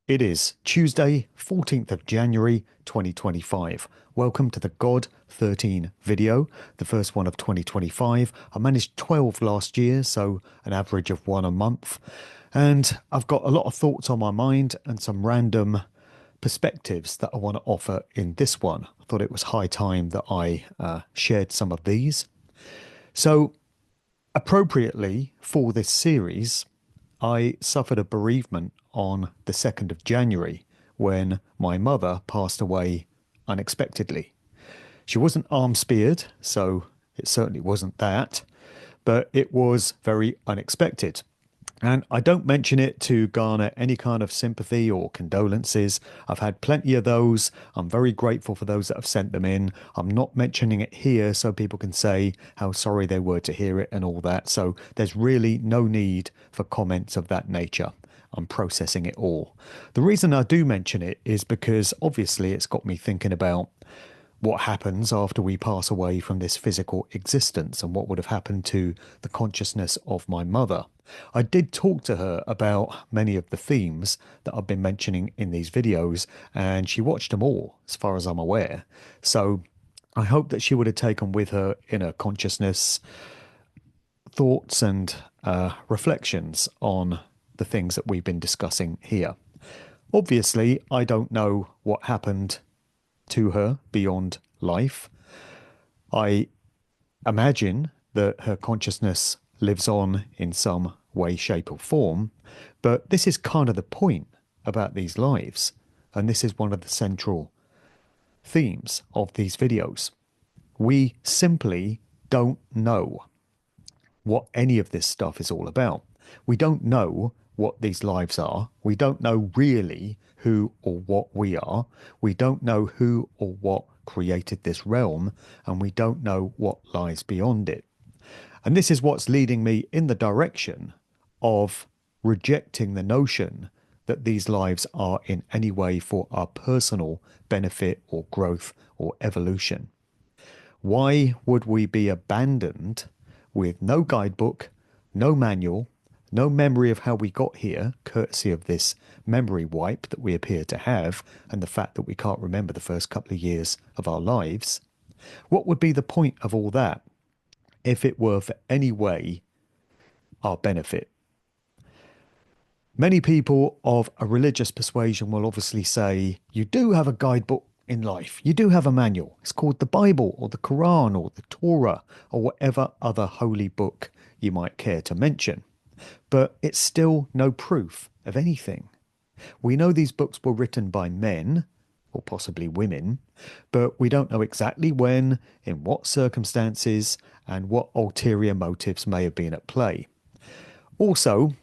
It is Tuesday, 14th of January, 2025. Welcome to the God 13 video, the first one of 2025. I managed 12 last year, so an average of one a month. And I've got a lot of thoughts on my mind and some random perspectives that I want to offer in this one. I thought it was high time that I shared some of these. So, appropriately for this series, I suffered a bereavement on the 2nd of January when my mother passed away unexpectedly. She wasn't arm speared, so it certainly wasn't that, but it was very unexpected. And I don't mention it to garner any kind of sympathy or condolences. I've had plenty of those. I'm very grateful for those that have sent them in. I'm not mentioning it here so people can say how sorry they were to hear it and all that. So there's really no need for comments of that nature. I'm processing it all. The reason I do mention it is because obviously it's got me thinking about what happens after we pass away from this physical existence and what would have happened to the consciousness of my mother. I did talk to her about many of the themes that I've been mentioning in these videos, and she watched them all, as far as I'm aware. So I hope that she would have taken with her inner consciousness thoughts and reflections on the things that we've been discussing here. Obviously, I don't know what happened to her beyond life. I imagine that her consciousness lives on in some way, shape, or form, but this is kind of the point about these lives, and this is one of the central themes of these videos. We simply don't know what any of this stuff is all about. We don't know what these lives are. We don't know really who or what we are. We don't know who or what created this realm, and we don't know what lies beyond it. And this is what's leading me in the direction of rejecting the notion that these lives are in any way for our personal benefit or growth or evolution. Why would we be abandoned with no guidebook, no manual, no memory of how we got here, courtesy of this memory wipe that we appear to have, and the fact that we can't remember the first couple of years of our lives? What would be the point of all that if it were for any way our benefit? Many people of a religious persuasion will obviously say, you do have a guidebook in life. You do have a manual. It's called the Bible or the Quran or the Torah or whatever other holy book you might care to mention. But it's still no proof of anything. We know these books were written by men, or possibly women, but we don't know exactly when, in what circumstances, and what ulterior motives may have been at play. Also,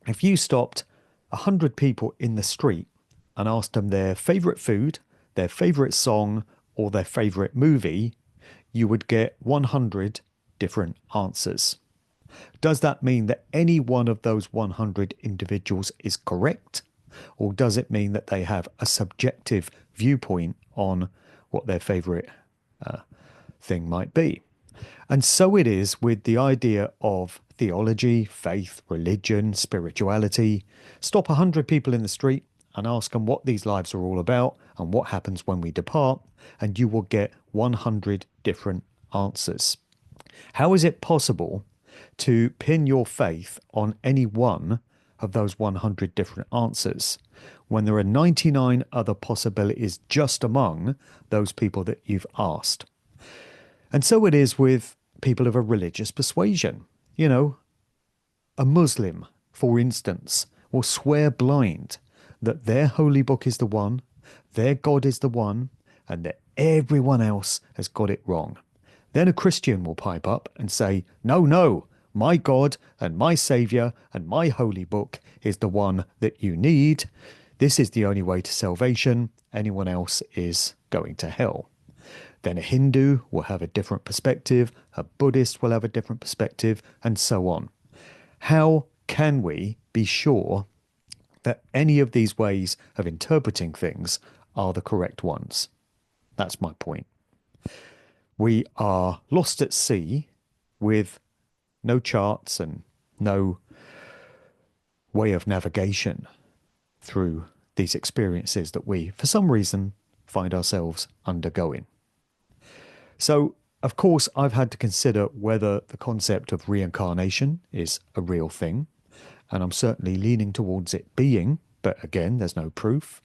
if you stopped 100 people in the street and asked them their favourite food, their favourite song, or their favourite movie, you would get 100 different answers. Does that mean that any one of those 100 individuals is correct? Or does it mean that they have a subjective viewpoint on what their favourite thing might be? And so it is with the idea of theology, faith, religion, spirituality. Stop 100 people in the street and ask them what these lives are all about and what happens when we depart, and you will get 100 different answers. How is it possible to pin your faith on any one of those 100 different answers when there are 99 other possibilities just among those people that you've asked? And so it is with people of a religious persuasion. You know, a Muslim, for instance, will swear blind that their holy book is the one, their God is the one, and that everyone else has got it wrong. Then a Christian will pipe up and say, no, no, my God and my Saviour and my holy book is the one that you need. This is the only way to salvation. Anyone else is going to hell. Then a Hindu will have a different perspective, a Buddhist will have a different perspective, and so on. How can we be sure that any of these ways of interpreting things are the correct ones? That's my point. We are lost at sea with no charts and no way of navigation through these experiences that we, for some reason, find ourselves undergoing. So, of course, I've had to consider whether the concept of reincarnation is a real thing, and I'm certainly leaning towards it being, but again, there's no proof.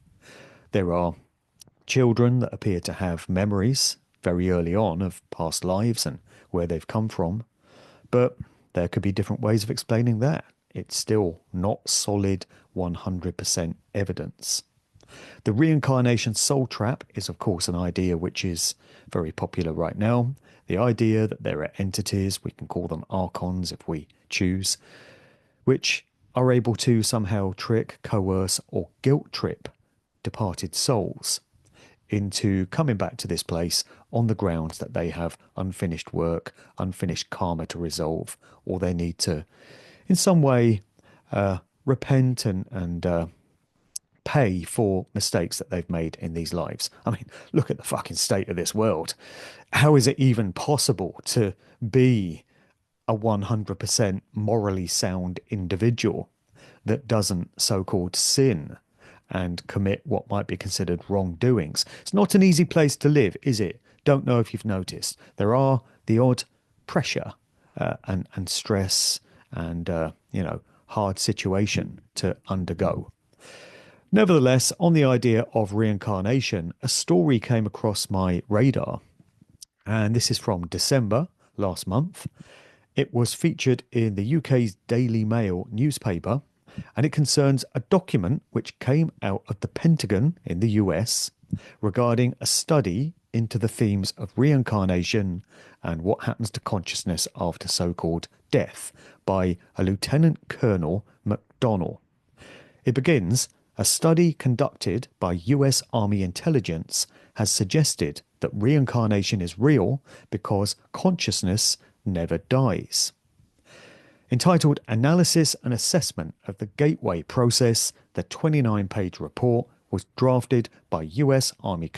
There are children that appear to have memories very early on of past lives and where they've come from, but there could be different ways of explaining that. It's still not solid 100% evidence. The reincarnation soul trap is, of course, an idea which is very popular right now. The idea that there are entities, we can call them archons if we choose, which are able to somehow trick, coerce, or guilt trip departed souls into coming back to this place on the grounds that they have unfinished work, unfinished karma to resolve, or they need to, in some way, repent and pay for mistakes that they've made in these lives. I mean, look at the fucking state of this world. How is it even possible to be a 100% morally sound individual that doesn't so-called sin and commit what might be considered wrongdoings? It's not an easy place to live, is it? Don't know if you've noticed. There are the odd pressure and stress and, hard situation to undergo. Nevertheless, on the idea of reincarnation, a story came across my radar, and this is from December last month. It was featured in the UK's Daily Mail newspaper, and it concerns a document which came out of the Pentagon in the US regarding a study into the themes of reincarnation and what happens to consciousness after so-called death by a Lieutenant Colonel McDonnell. It begins, a study conducted by US Army intelligence has suggested that reincarnation is real because consciousness never dies. Entitled Analysis and Assessment of the Gateway Process, the 29-page report was drafted by US Army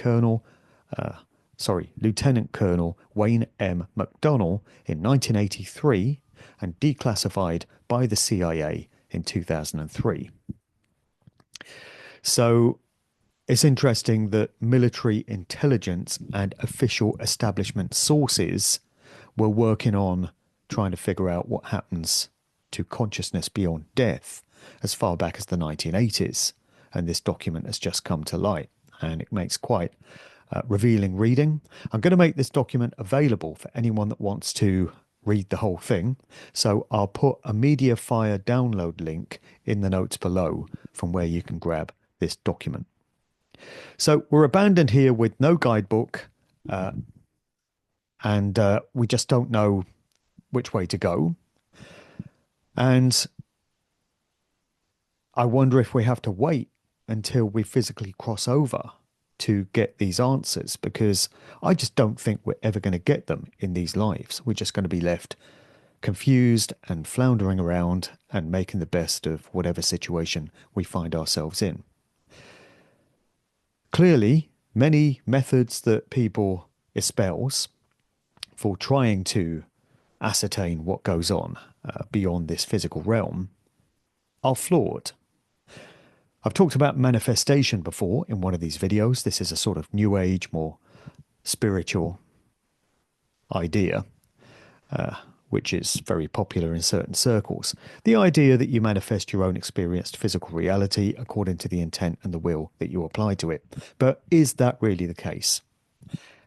Lieutenant Colonel Wayne M. McDonnell in 1983 and declassified by the CIA in 2003. So it's interesting that military intelligence and official establishment sources were working on trying to figure out what happens to consciousness beyond death as far back as the 1980s. And this document has just come to light, and it makes quite revealing reading. I'm going to make this document available for anyone that wants to read the whole thing. So I'll put a MediaFire download link in the notes below from where you can grab this document. So we're abandoned here with no guidebook, and we just don't know which way to go. And I wonder if we have to wait until we physically cross over to get these answers, because I just don't think we're ever going to get them in these lives. We're just going to be left confused and floundering around and making the best of whatever situation we find ourselves in. Clearly, many methods that people espouse for trying to ascertain what goes on beyond this physical realm are flawed. I've talked about manifestation before in one of these videos. This is a sort of new age, more spiritual idea, which is very popular in certain circles. The idea that you manifest your own experienced physical reality according to the intent and the will that you apply to it. But is that really the case?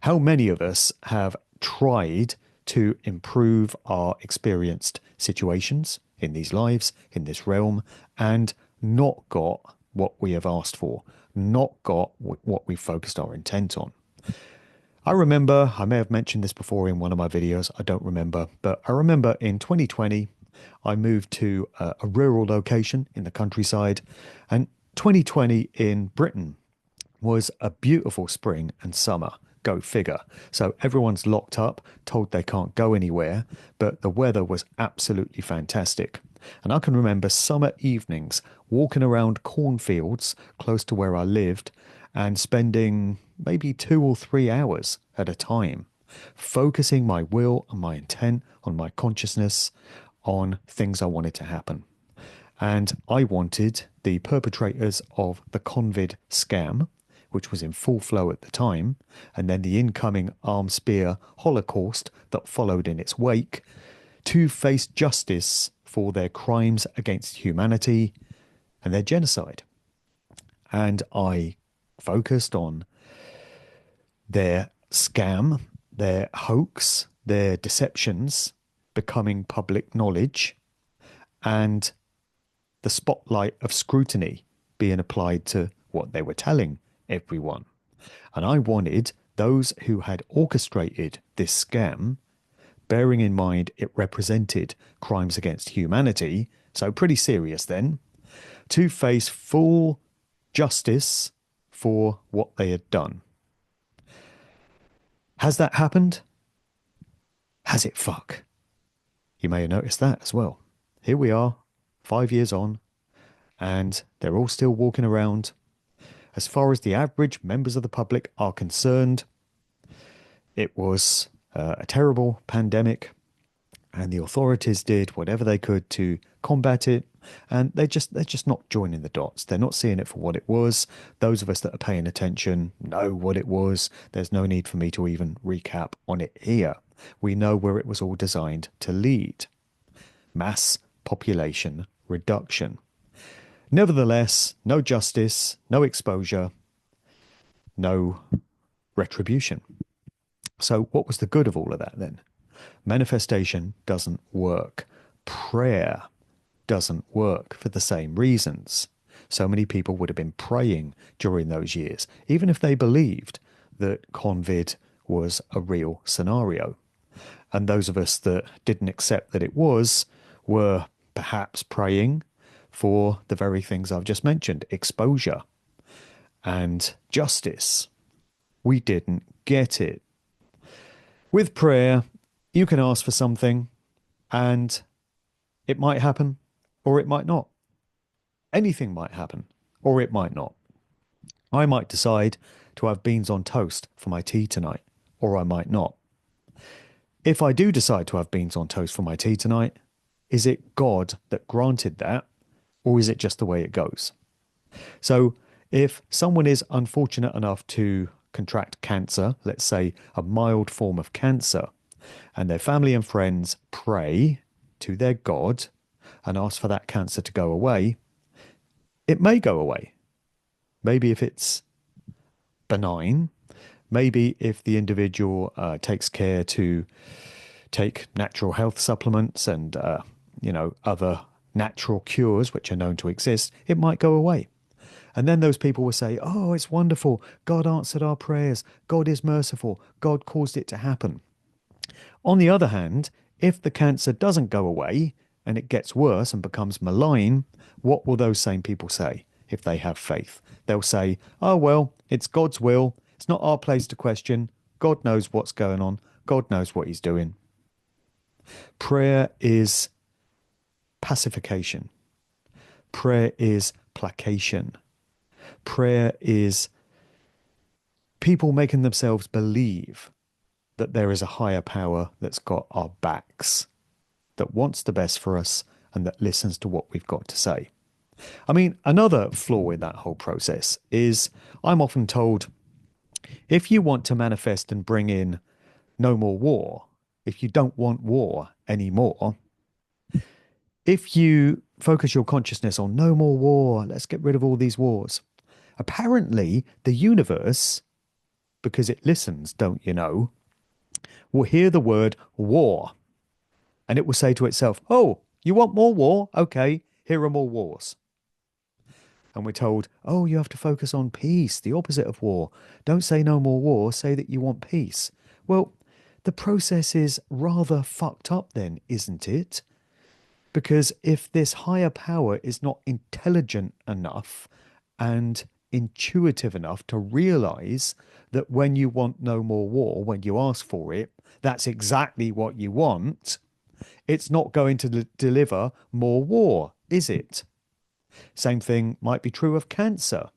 How many of us have tried to improve our experienced situations in these lives, in this realm, and not got what we have asked for, not got what we focused our intent on? I remember, I may have mentioned this before in one of my videos, I don't remember, but I remember in 2020, I moved to a rural location in the countryside, and 2020 in Britain was a beautiful spring and summer. Go figure. So everyone's locked up, told they can't go anywhere, but the weather was absolutely fantastic. And I can remember summer evenings walking around cornfields close to where I lived and spending maybe 2 or 3 hours at a time, focusing my will and my intent on my consciousness on things I wanted to happen. And I wanted the perpetrators of the Convid scam, which was in full flow at the time, and then the incoming arms spear holocaust that followed in its wake, to face justice for their crimes against humanity and their genocide. And I focused on their scam, their hoax, their deceptions becoming public knowledge, and the spotlight of scrutiny being applied to what they were telling everyone. And I wanted those who had orchestrated this scam, bearing in mind it represented crimes against humanity, so pretty serious then, to face full justice for what they had done. Has that happened? Has it fuck? You may have noticed that as well. Here we are, 5 years on, and they're all still walking around. As far as the average members of the public are concerned, it was a terrible pandemic, and the authorities did whatever they could to combat it, and they're just not joining the dots. They're not seeing it for what it was. Those of us that are paying attention know what it was. There's no need for me to even recap on it here. We know where it was all designed to lead. Mass population reduction. Nevertheless, no justice, no exposure, no retribution. So what was the good of all of that then? Manifestation doesn't work. Prayer doesn't work for the same reasons. So many people would have been praying during those years, even if they believed that Convid was a real scenario. And those of us that didn't accept that it was were perhaps praying for the very things I've just mentioned, exposure and justice. We didn't get it. With prayer, you can ask for something and it might happen or it might not. Anything might happen or it might not. I might decide to have beans on toast for my tea tonight, or I might not. If I do decide to have beans on toast for my tea tonight, is it God that granted that, or is it just the way it goes? So if someone is unfortunate enough to contract cancer, let's say a mild form of cancer, and their family and friends pray to their God and ask for that cancer to go away, it may go away. Maybe if it's benign, maybe if the individual takes care to take natural health supplements and, other natural cures which are known to exist, it might go away. And then those people will say, oh, it's wonderful. God answered our prayers. God is merciful. God caused it to happen. On the other hand, if the cancer doesn't go away and it gets worse and becomes malign, what will those same people say if they have faith? They'll say, oh, well, it's God's will. It's not our place to question. God knows what's going on. God knows what he's doing. Prayer is pacification. Prayer is placation. Prayer is people making themselves believe that there is a higher power that's got our backs, that wants the best for us and that listens to what we've got to say. I mean, another flaw in that whole process is I'm often told, if you want to manifest and bring in no more war, if you don't want war anymore, if you focus your consciousness on no more war, let's get rid of all these wars, apparently the universe, because it listens, don't you know, will hear the word war and it will say to itself, oh, you want more war? Okay, here are more wars. And we're told, oh, you have to focus on peace, the opposite of war. Don't say no more war, say that you want peace. Well, the process is rather fucked up then, isn't it? Because if this higher power is not intelligent enough and intuitive enough to realize that when you want no more war, when you ask for it, that's exactly what you want, it's not going to deliver more war, is it? Same thing might be true of cancer.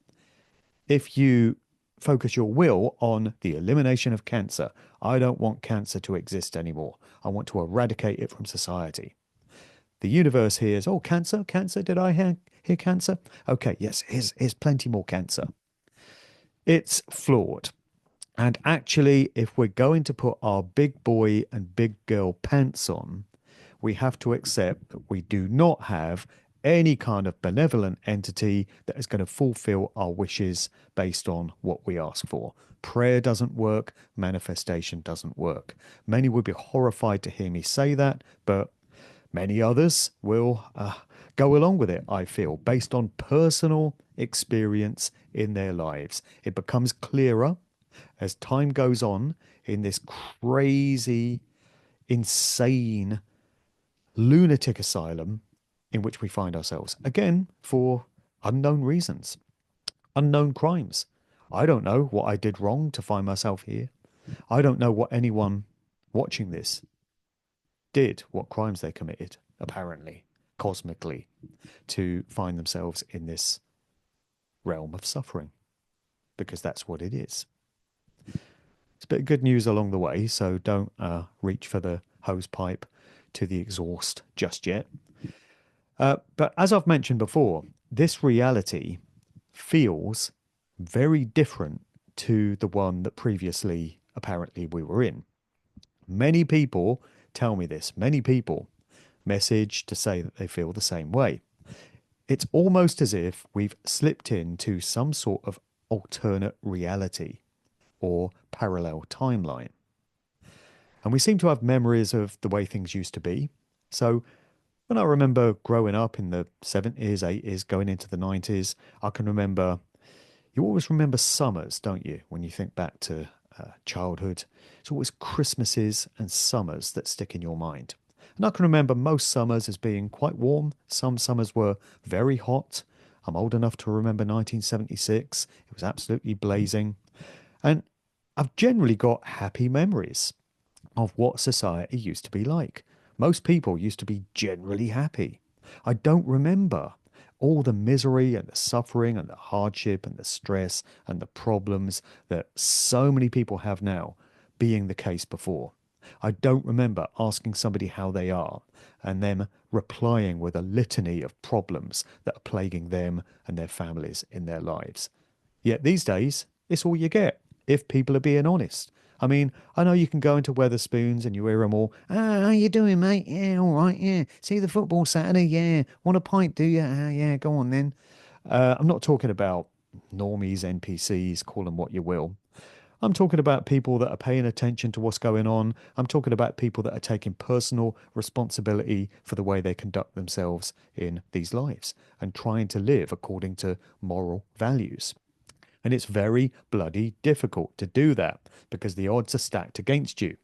If you focus your will on the elimination of cancer, I don't want cancer to exist anymore. I want to eradicate it from society. The universe hears, oh, cancer, cancer, did I hear cancer? Okay, yes, here's plenty more cancer. It's flawed. And actually, if we're going to put our big boy and big girl pants on, we have to accept that we do not have any kind of benevolent entity that is going to fulfill our wishes based on what we ask for. Prayer doesn't work, manifestation doesn't work. Many would be horrified to hear me say that, but many others will go along with it, I feel, based on personal experience in their lives. It becomes clearer as time goes on in this crazy, insane, lunatic asylum in which we find ourselves. Again, for unknown reasons, unknown crimes. I don't know what I did wrong to find myself here. I don't know what anyone watching this did, what crimes they committed, apparently, cosmically, to find themselves in this realm of suffering, because that's what it is. It's a bit of good news along the way, so don't reach for the hose pipe to the exhaust just yet. But as I've mentioned before, this reality feels very different to the one that previously apparently we were in. Many people tell me this. Many people message to say that they feel the same way. It's almost as if we've slipped into some sort of alternate reality or parallel timeline. And we seem to have memories of the way things used to be. So when I remember growing up in the 70s, 80s, going into the 90s, I can remember, you always remember summers, don't you? When you think back to childhood, it's always Christmases and summers that stick in your mind. And I can remember most summers as being quite warm. Some summers were very hot. I'm old enough to remember 1976. It was absolutely blazing. And I've generally got happy memories of what society used to be like. Most people used to be generally happy. I don't remember all the misery and the suffering and the hardship and the stress and the problems that so many people have now being the case before. I don't remember asking somebody how they are and them replying with a litany of problems that are plaguing them and their families in their lives. Yet these days, it's all you get, if people are being honest. I mean, I know you can go into Weatherspoons and you hear them all, how you doing, mate? Yeah, all right, yeah. See the football Saturday? Yeah. Want a pint, do you? Yeah, go on then. I'm not talking about normies, NPCs, call them what you will. I'm talking about people that are paying attention to what's going on. I'm talking about people that are taking personal responsibility for the way they conduct themselves in these lives and trying to live according to moral values. And it's very bloody difficult to do that because the odds are stacked against you.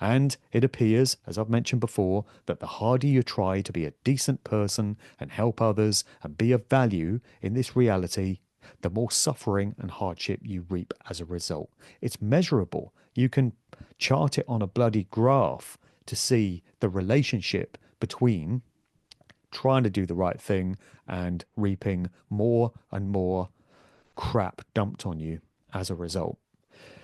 And it appears, as I've mentioned before, that the harder you try to be a decent person and help others and be of value in this reality, the more suffering and hardship you reap as a result. It's measurable. You can chart it on a bloody graph to see the relationship between trying to do the right thing and reaping more and more crap dumped on you as a result.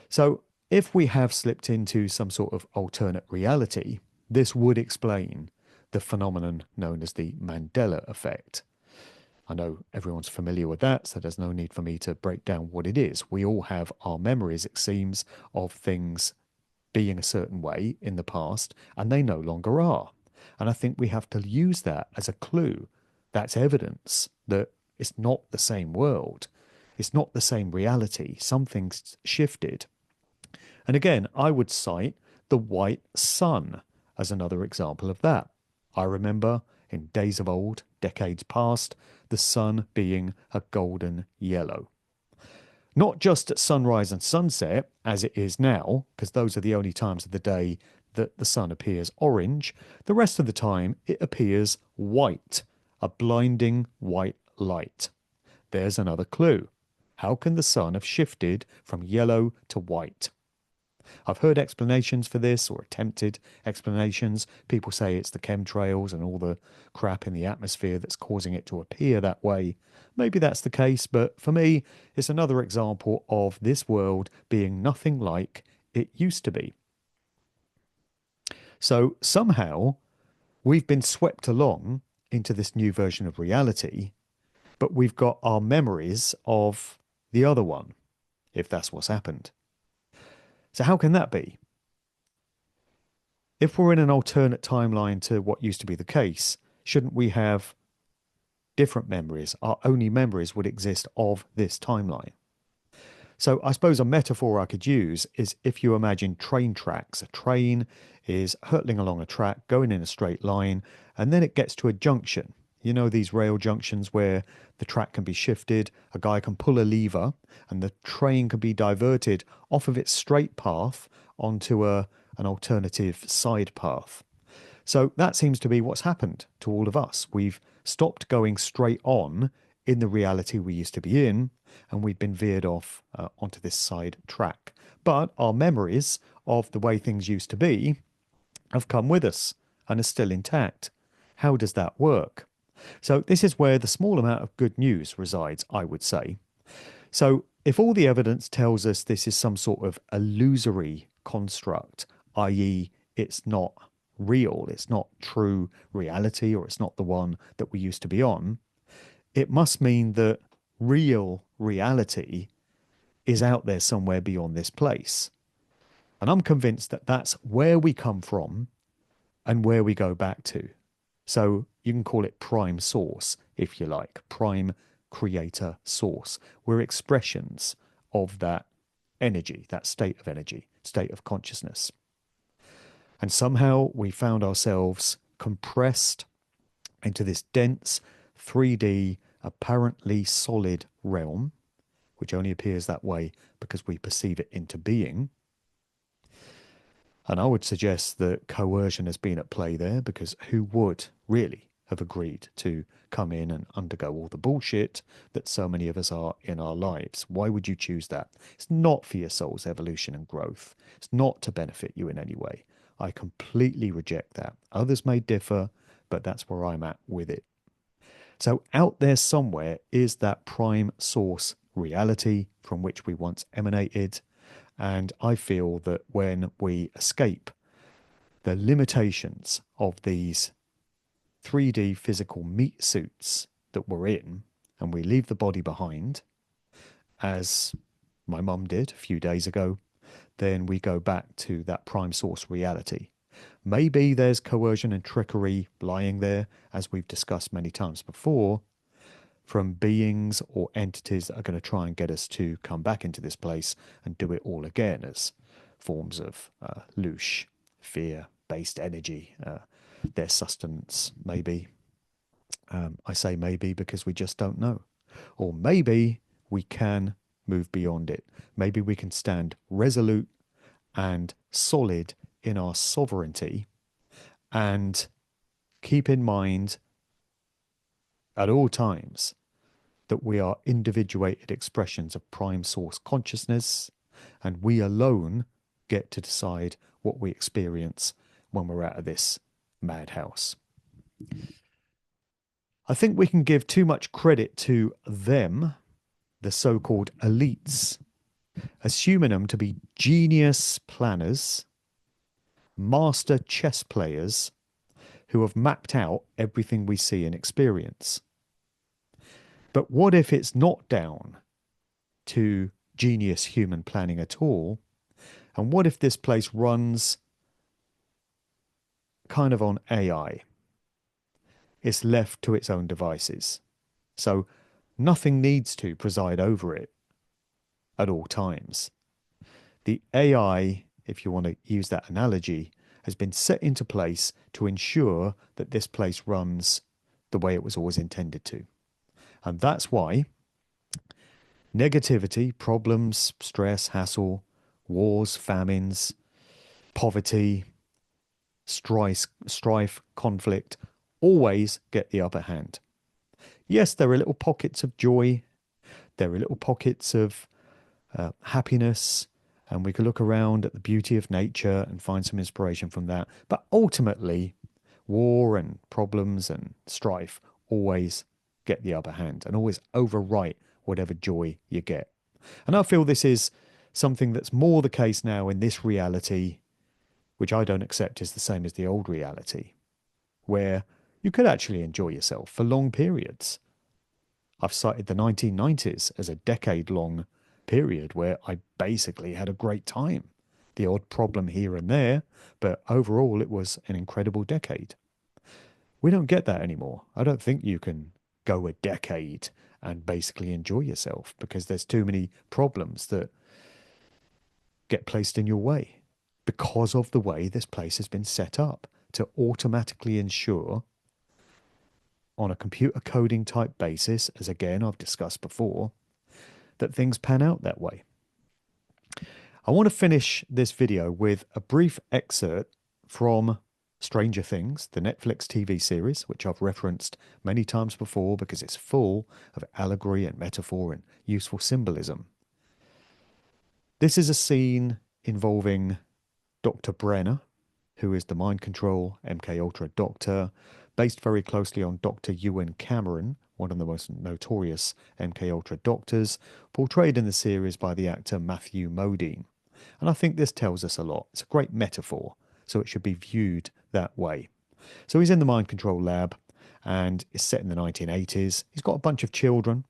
So, if we have slipped into some sort of alternate reality, this would explain the phenomenon known as the Mandela effect. I know everyone's familiar with that, so there's no need for me to break down what it is. We all have our memories, it seems, of things being a certain way in the past, and they no longer are. And I think we have to use that as a clue. That's evidence that it's not the same world. It's not the same reality. Something's shifted. And again, I would cite the white sun as another example of that. I remember in days of old, decades past, the sun being a golden yellow. Not just at sunrise and sunset, as it is now, because those are the only times of the day that the sun appears orange. The rest of the time, it appears white, a blinding white light. There's another clue. How can the sun have shifted from yellow to white? I've heard explanations for this, or attempted explanations. People say it's the chemtrails and all the crap in the atmosphere that's causing it to appear that way. Maybe that's the case, but for me, it's another example of this world being nothing like it used to be. So somehow we've been swept along into this new version of reality, but we've got our memories of the other one, if that's what's happened. So how can that be? If we're in an alternate timeline to what used to be the case, shouldn't we have different memories? Our only memories would exist of this timeline. So I suppose a metaphor I could use is if you imagine train tracks. A train is hurtling along a track, going in a straight line, and then it gets to a junction. You know, these rail junctions where the track can be shifted, a guy can pull a lever, and the train can be diverted off of its straight path onto an alternative side path. So that seems to be what's happened to all of us. We've stopped going straight on in the reality we used to be in, and we've been veered off onto this side track. But our memories of the way things used to be have come with us and are still intact. How does that work? So this is where the small amount of good news resides, I would say. So if all the evidence tells us this is some sort of illusory construct, i.e., it's not real, it's not true reality, or it's not the one that we used to be on, it must mean that real reality is out there somewhere beyond this place. And I'm convinced that that's where we come from and where we go back to. So you can call it prime source, if you like, prime creator source. We're expressions of that energy, that state of energy, state of consciousness. And somehow we found ourselves compressed into this dense 3D, apparently solid realm, which only appears that way because we perceive it into being. And I would suggest that coercion has been at play there, because who would really have agreed to come in and undergo all the bullshit that so many of us are in our lives? Why would you choose that? It's not for your soul's evolution and growth. It's not to benefit you in any way. I completely reject that. Others may differ, but that's where I'm at with it. So out there somewhere is that prime source reality from which we once emanated. And I feel that when we escape the limitations of these 3D physical meat suits that we're in, and we leave the body behind, as my mum did a few days ago, then we go back to that prime source reality. Maybe there's coercion and trickery lying there, as we've discussed many times before, from beings or entities that are going to try and get us to come back into this place and do it all again as forms of loosh, fear-based energy, their sustenance, maybe. I say maybe because we just don't know. Or maybe we can move beyond it. Maybe we can stand resolute and solid in our sovereignty and keep in mind at all times that we are individuated expressions of prime source consciousness, and we alone get to decide what we experience when we're out of this madhouse. I think we can give too much credit to them, the so-called elites, assuming them to be genius planners, master chess players who have mapped out everything we see and experience. But what if it's not down to genius human planning at all? And what if this place runs kind of on AI? It's left to its own devices. So nothing needs to preside over it at all times. The AI, if you want to use that analogy, has been set into place to ensure that this place runs the way it was always intended to. And that's why negativity, problems, stress, hassle, wars, famines, poverty, strife, conflict, always get the upper hand. Yes, there are little pockets of joy. There are little pockets of happiness, and we can look around at the beauty of nature and find some inspiration from that. But ultimately, war and problems and strife always get the upper hand and always overwrite whatever joy you get. And I feel this is something that's more the case now in this reality, which I don't accept is the same as the old reality, where you could actually enjoy yourself for long periods. I've cited the 1990s as a decade-long period where I basically had a great time. The odd problem here and there, but overall it was an incredible decade. We don't get that anymore. I don't think you can go a decade and basically enjoy yourself because there's too many problems that get placed in your way because of the way this place has been set up to automatically ensure on a computer coding type basis, as again I've discussed before, that things pan out that way. I want to finish this video with a brief excerpt from Stranger Things, the Netflix TV series, which I've referenced many times before because it's full of allegory and metaphor and useful symbolism. This is a scene involving Dr. Brenner, who is the mind control MK Ultra doctor, based very closely on Dr. Ewan Cameron, one of the most notorious MK Ultra doctors, portrayed in the series by the actor Matthew Modine. And I think this tells us a lot. It's a great metaphor, so it should be viewed that way. So he's in the mind control lab, and it's set in the 1980s. He's got a bunch of children,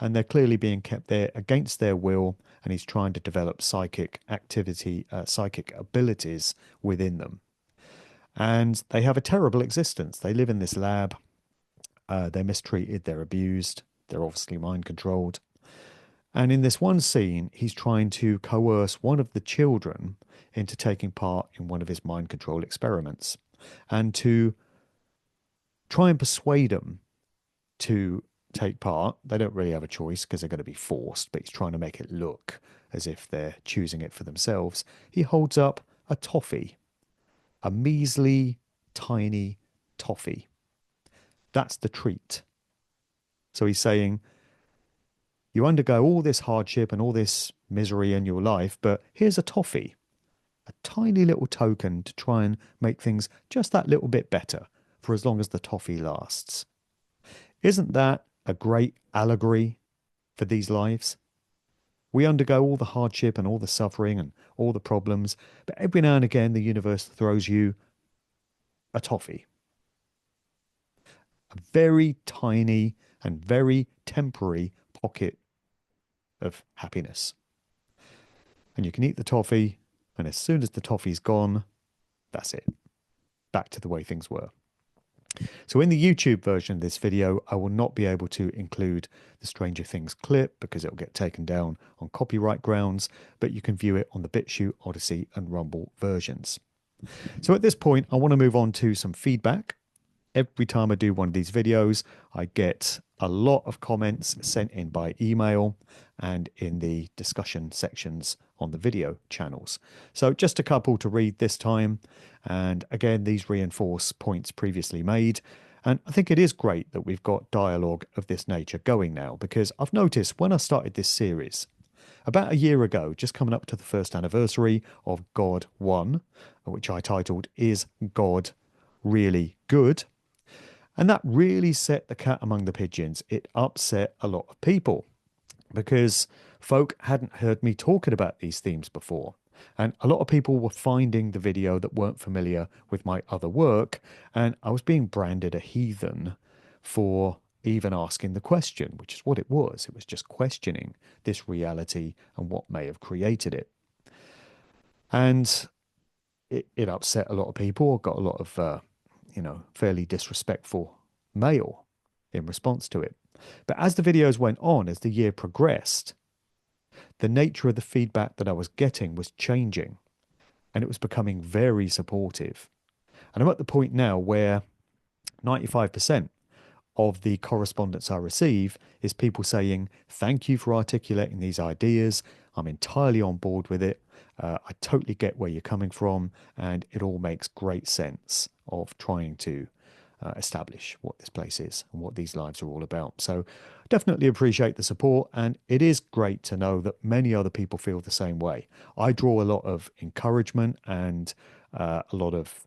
and they're clearly being kept there against their will, and he's trying to develop psychic activity, psychic abilities within them. And they have a terrible existence. They live in this lab. They're mistreated. They're abused. They're obviously mind controlled. And in this one scene, he's trying to coerce one of the children into taking part in one of his mind control experiments and to try and persuade them to take part. They don't really have a choice because they're going to be forced, but he's trying to make it look as if they're choosing it for themselves. He holds up a toffee, a measly, tiny toffee. That's the treat. So he's saying, you undergo all this hardship and all this misery in your life, but here's a toffee, a tiny little token to try and make things just that little bit better for as long as the toffee lasts. Isn't that a great allegory for these lives? We undergo all the hardship and all the suffering and all the problems, but every now and again the universe throws you a toffee. A very tiny and very temporary pocket of happiness. And you can eat the toffee, and as soon as the toffee's gone, that's it. Back to the way things were. So in the YouTube version of this video, I will not be able to include the Stranger Things clip because it will get taken down on copyright grounds, but you can view it on the BitChute, Odyssey, and Rumble versions. So at this point, I want to move on to some feedback. Every time I do one of these videos, I get a lot of comments sent in by email and in the discussion sections on the video channels. So just a couple to read this time. And again, these reinforce points previously made. And I think it is great that we've got dialogue of this nature going now, because I've noticed when I started this series, about a year ago, just coming up to the first anniversary of God 1, which I titled, Is God Really Good? And that really set the cat among the pigeons. It upset a lot of people because folk hadn't heard me talking about these themes before. And a lot of people were finding the video that weren't familiar with my other work. And I was being branded a heathen for even asking the question, which is what it was. It was just questioning this reality and what may have created it. And it upset a lot of people. Got a lot of fairly disrespectful mail in response to it. But as the videos went on, as the year progressed, the nature of the feedback that I was getting was changing, and it was becoming very supportive. And I'm at the point now where 95% of the correspondence I receive is people saying, thank you for articulating these ideas. I'm entirely on board with it. I totally get where you're coming from, and it all makes great sense of trying to establish what this place is and what these lives are all about. So definitely appreciate the support, and it is great to know that many other people feel the same way. I draw a lot of encouragement and a lot of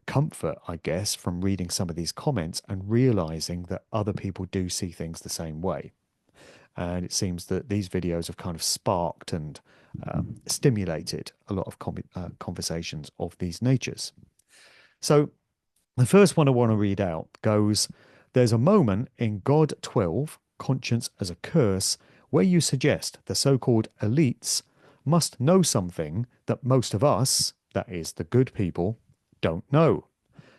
comfort, I guess, from reading some of these comments and realizing that other people do see things the same way. And it seems that these videos have kind of sparked and stimulated a lot of conversations of these natures. So The first one I want to read out goes, there's a moment in God 12, Conscience as a Curse, where you suggest the so-called elites must know something that most of us, that is, the good people, don't know.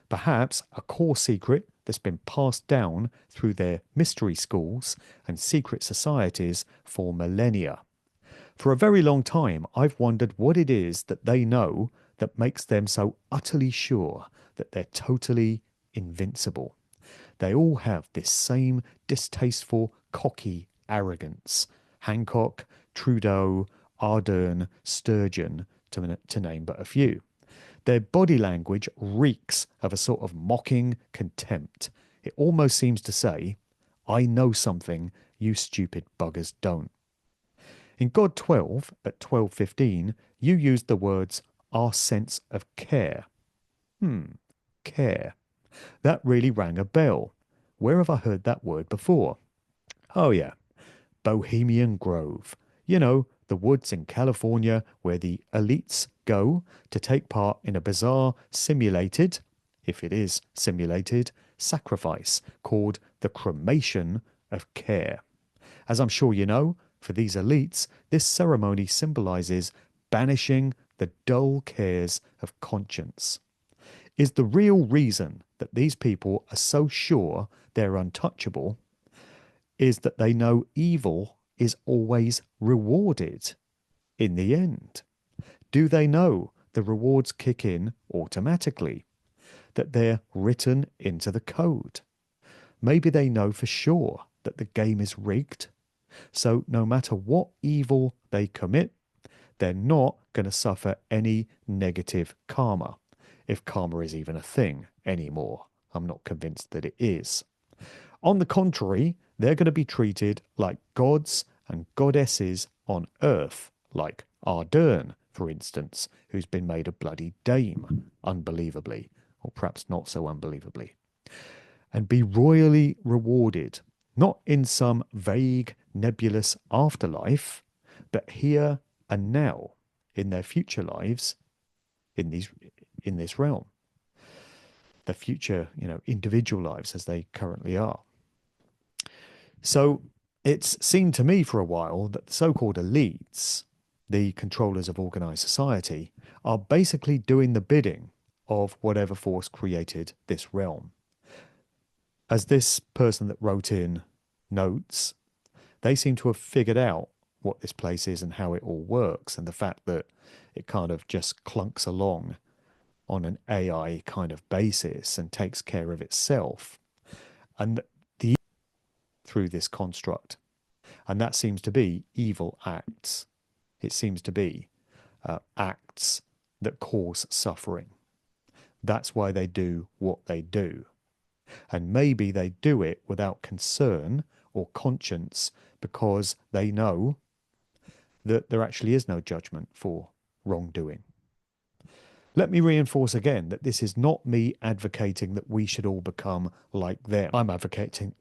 Perhaps a core secret that's been passed down through their mystery schools and secret societies for millennia. For a very long time, I've wondered what it is that they know that makes them so utterly sure that they're totally invincible. They all have this same distasteful, cocky arrogance. Hancock, Trudeau, Ardern, Sturgeon, to name but a few. Their body language reeks of a sort of mocking contempt. It almost seems to say, I know something you stupid buggers don't. In God 12, at 12:15, you used the words, our sense of care. Care. That really rang a bell. Where have I heard that word before? Oh, yeah, Bohemian Grove. You know, the woods in California where the elites go to take part in a bizarre simulated, if it is simulated, sacrifice called the cremation of care. As I'm sure you know, for these elites, this ceremony symbolizes banishing the dull cares of conscience. Is the real reason that these people are so sure they're untouchable is that they know evil is always rewarded in the end? Do they know the rewards kick in automatically? That they're written into the code? Maybe they know for sure that the game is rigged, so no matter what evil they commit, they're not going to suffer any negative karma, if karma is even a thing anymore. I'm not convinced that it is. On the contrary, they're going to be treated like gods and goddesses on earth, like Ardern, for instance, who's been made a bloody dame, unbelievably, or perhaps not so unbelievably, and be royally rewarded, not in some vague, nebulous afterlife, but here and now, in their future lives, in this realm, the future, individual lives as they currently are. So it's seemed to me for a while that the so-called elites, the controllers of organized society, are basically doing the bidding of whatever force created this realm. As this person that wrote in notes, they seem to have figured out what this place is and how it all works, and the fact that it kind of just clunks along on an AI kind of basis and takes care of itself, and the through this construct, and that seems to be evil acts. It seems to be acts that cause suffering. That's why they do what they do. And maybe they do it without concern or conscience because they know that there actually is no judgment for wrongdoing. Let me reinforce again that this is not me advocating that we should all become like them. I'm advocating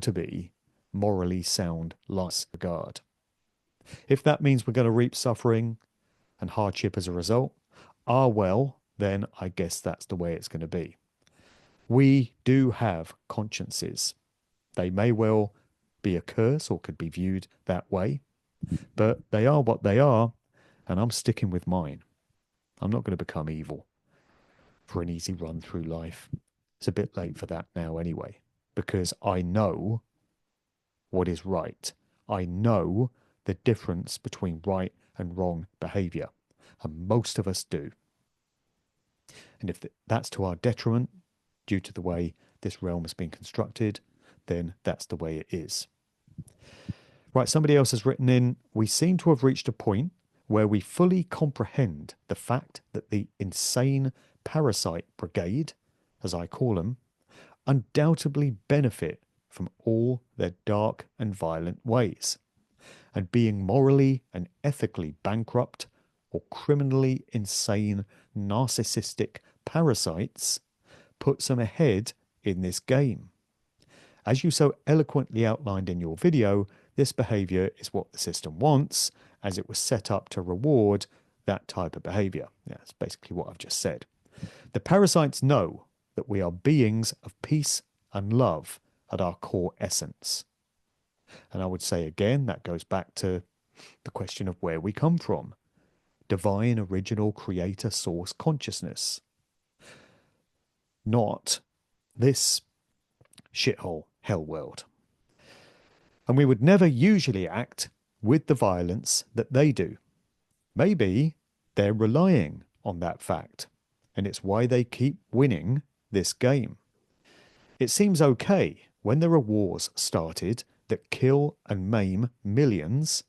to be morally sound like regard. If that means we're going to reap suffering and hardship as a result, well, then I guess that's the way it's going to be. We do have consciences. They may well be a curse or could be viewed that way, but they are what they are, and I'm sticking with mine. I'm not going to become evil for an easy run through life. It's a bit late for that now anyway, because I know what is right. I know the difference between right and wrong behavior, and most of us do. And if that's to our detriment due to the way this realm has been constructed, then that's the way it is. Right, somebody else has written in, we seem to have reached a point where we fully comprehend the fact that the insane Parasite Brigade, as I call them, undoubtedly benefit from all their dark and violent ways, and being morally and ethically bankrupt or criminally insane narcissistic parasites puts them ahead in this game. As you so eloquently outlined in your video, this behavior is what the system wants, as it was set up to reward that type of behavior. Yeah, that's basically what I've just said. The parasites know that we are beings of peace and love at our core essence. And I would say again, that goes back to the question of where we come from. Divine, original, creator, source consciousness. Not this shithole hell world. And we would never usually act with the violence that they do. Maybe they're relying on that fact, and it's why they keep winning this game. It seems okay when there are wars started that kill and maim millions,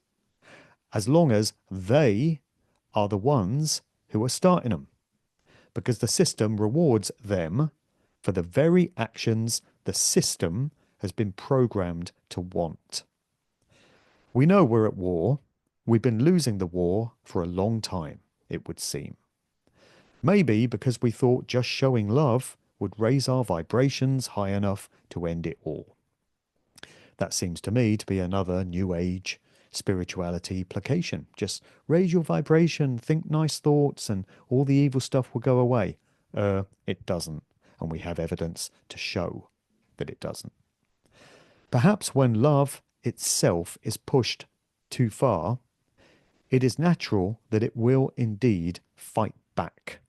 as long as they are the ones who are starting them, because the system rewards them for the very actions the system has been programmed to want. We know we're at war. We've been losing the war for a long time, it would seem. Maybe because we thought just showing love would raise our vibrations high enough to end it all. That seems to me to be another New Age spirituality placation. Just raise your vibration, think nice thoughts, and all the evil stuff will go away. It doesn't, and we have evidence to show that it doesn't. Perhaps when love itself is pushed too far, it is natural that it will indeed fight back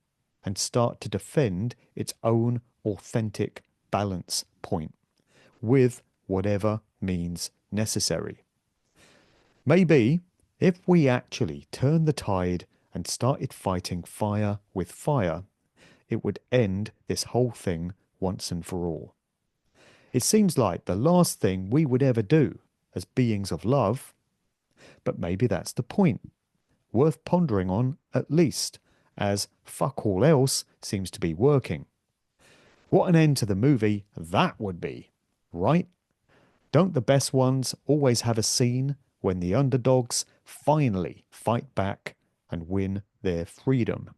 and start to defend its own authentic balance point with whatever means necessary. Maybe if we actually turned the tide and started fighting fire with fire, it would end this whole thing once and for all. It seems like the last thing we would ever do as beings of love, but maybe that's the point. Worth pondering on at least, as fuck all else seems to be working. What an end to the movie that would be, right? Don't the best ones always have a scene when the underdogs finally fight back and win their freedom?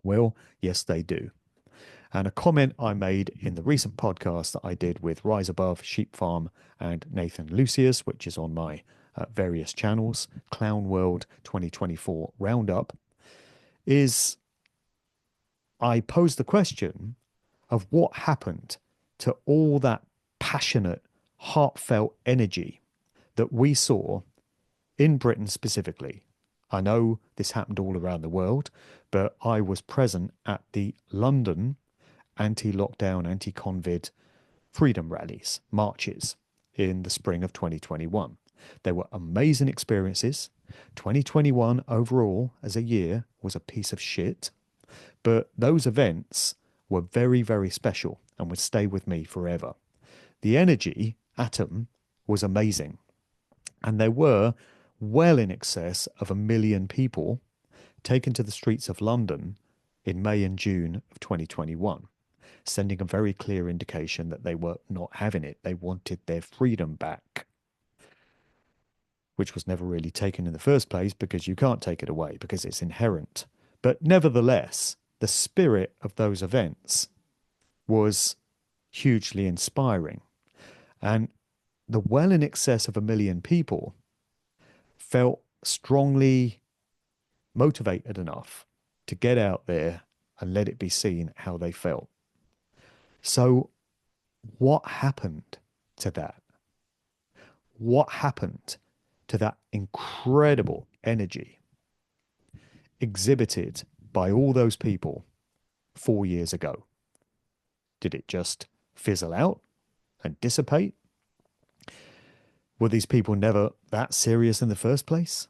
Well, yes, they do. And a comment I made in the recent podcast that I did with Rise Above, Sheep Farm, and Nathan Lucius, which is on my various channels, Clown World 2024 Roundup, is I posed the question of what happened to all that passionate, heartfelt energy that we saw in Britain specifically. I know this happened all around the world, but I was present at the London anti-lockdown, anti-COVID freedom rallies, marches in the spring of 2021. They were amazing experiences. 2021 overall as a year was a piece of shit, but those events were very, very special and would stay with me forever. The energy atom was amazing, and there were well in excess of 1 million people taken to the streets of London in May and June of 2021, sending a very clear indication that they were not having it. They wanted their freedom back, which was never really taken in the first place because you can't take it away because it's inherent. But nevertheless, the spirit of those events was hugely inspiring. And the well in excess of 1 million people felt strongly motivated enough to get out there and let it be seen how they felt. So what happened to that? What happened to that incredible energy exhibited by all those people 4 years ago? Did it just fizzle out and dissipate? Were these people never that serious in the first place?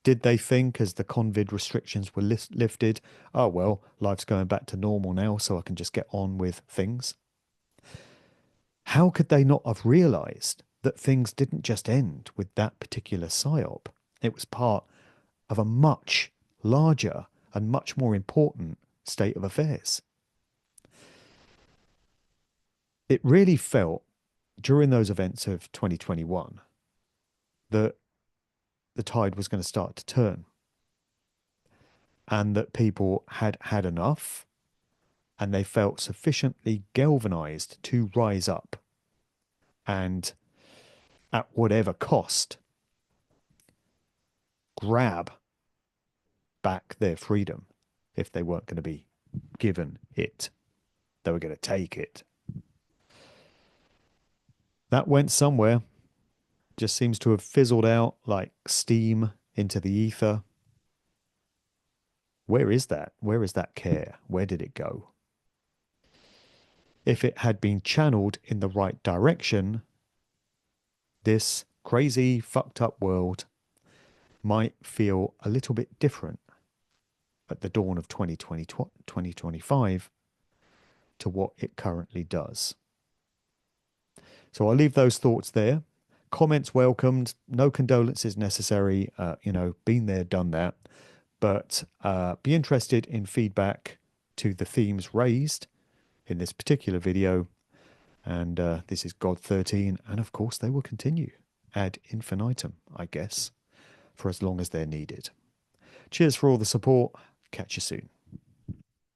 Did they think as the COVID restrictions were lifted, oh, well, life's going back to normal now, so I can just get on with things? How could they not have realized that things didn't just end with that particular psyop? It was part of a much larger and much more important state of affairs. It really felt during those events of 2021 that the tide was going to start to turn and that people had had enough and they felt sufficiently galvanized to rise up and, at whatever cost, grab back their freedom if they weren't going to be given it. they were going to take it. That went somewhere. Just seems to have fizzled out like steam into the ether. Where is that? Where is that care? Where did it go? If it had been channeled in the right direction, this crazy, fucked up world might feel a little bit different at the dawn of 2025 to what it currently does. So I'll leave those thoughts there. Comments welcomed. No condolences necessary. Been there, done that. But be interested in feedback to the themes raised in this particular video. And this is God 13. And of course, they will continue ad infinitum, I guess, for as long as they're needed. Cheers for all the support. Catch you soon.